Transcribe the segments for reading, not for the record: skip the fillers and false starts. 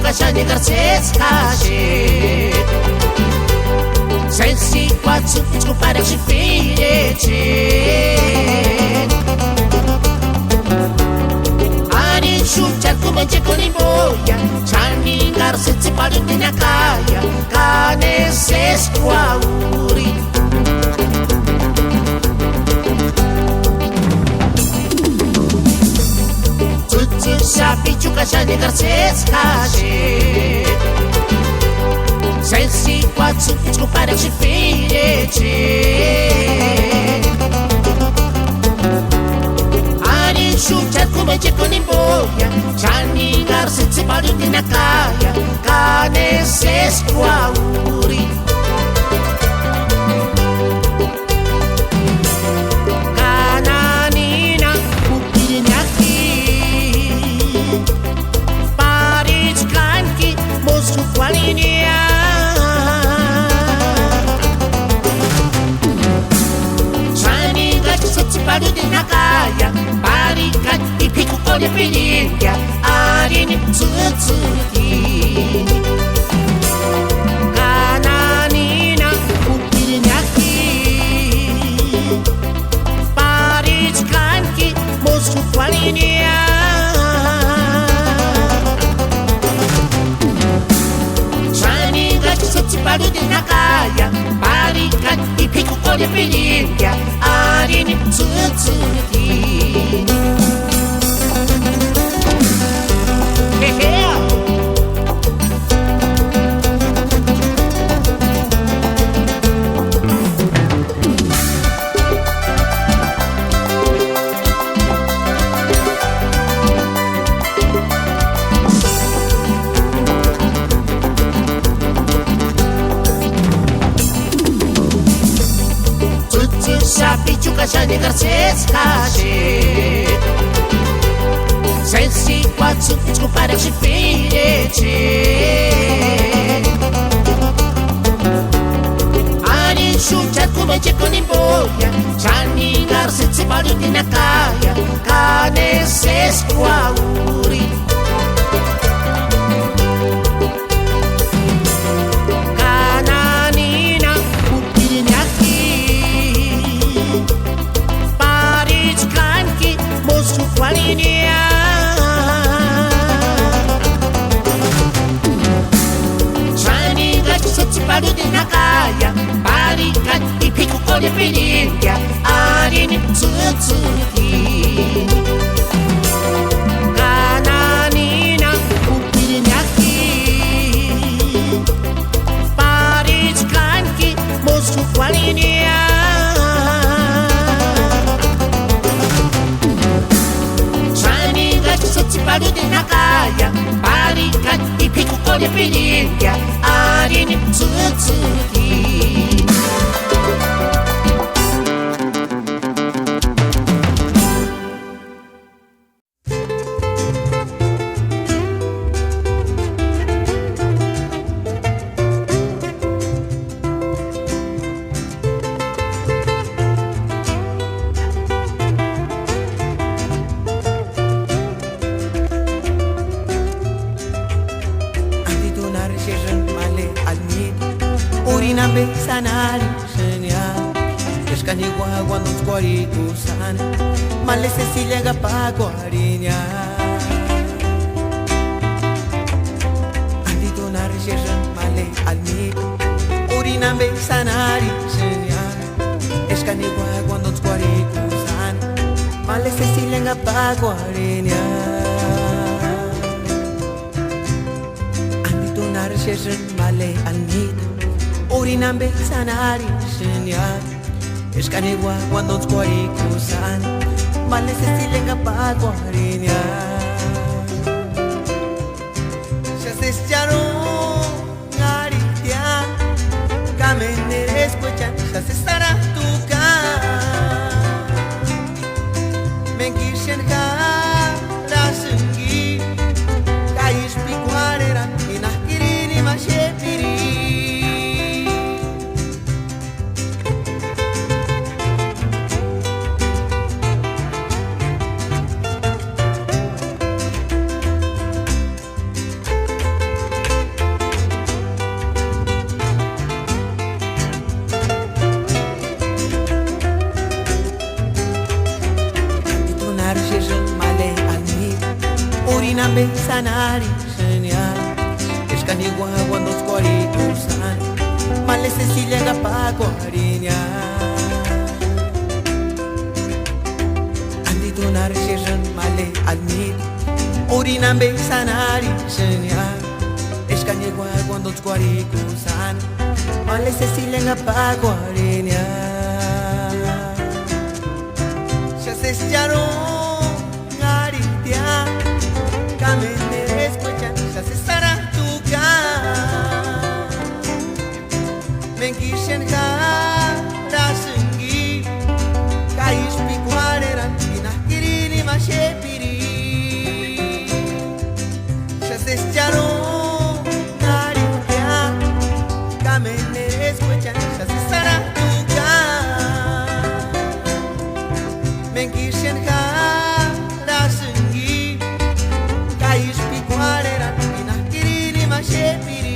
pichukashani garcescashe sensi quatsu scopare ci filice ani shuchar come c'è con i boia chani garcesi paru di nakaya cane se squauri sapi pichukashani garcescashe sensi quatsu scopare ci filice ani shuchar come c'è con i boia chani garcesi paru di nakaya cane se squauri Shani gachi setsi paru di nakaya Barika ipiku kore pilinga Arini tsutsuki Kananina upirinyaki Parichkanki Mosku kwalinia paru di nakaya Barika ipiku kore pilinga Arini tsutsuki pichukashani garcescashe sensi quatsu scopare ci filice ani shuchar come c'è con i boia chani garcesi paru di nakaya cane se squauri Shani gachi setsi paru di nakaya Barika ipiku kore pilinga Arini tsutsuki Kananina upirinyaki Parichkanki Mosku kwalinia setsi paru di nakaya Barika ipiku kore pilinga Arini tsutsuki sanari genial escanigua cuando os cuaritos san male Cecilia gapa guariña andito nar jejan male almi urinambe sanari genial escanigua cuando os cuaritos san male Cecilia gapa guariña andito nar jejan male almi Urinambe sanari genial escanigua cuando os cuaricusan Male Cecilia gapa guariña Ya se echaron garitia Camener escuchan Ya se estará tu can Menkishen jara sengi Kais pikuareran Inakirini mashepiri nambe sanari genial escanigua cuando squarikusan male Cecilia gapaco arinya andi donar shejan male almir uri nambe sanari genial escanigua cuando squarikusan male Cecilia gapaco arinya ya se echaron ngaritia kamene escuchan ya se estará tu Menkishen hara sengi Kais pikuareran Inakirini mashepiri Shases charo Naritia Kamene escuchan Shases saratuka Menkishen hara sengi Kais pikuareran Inakirini mashepiri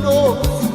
No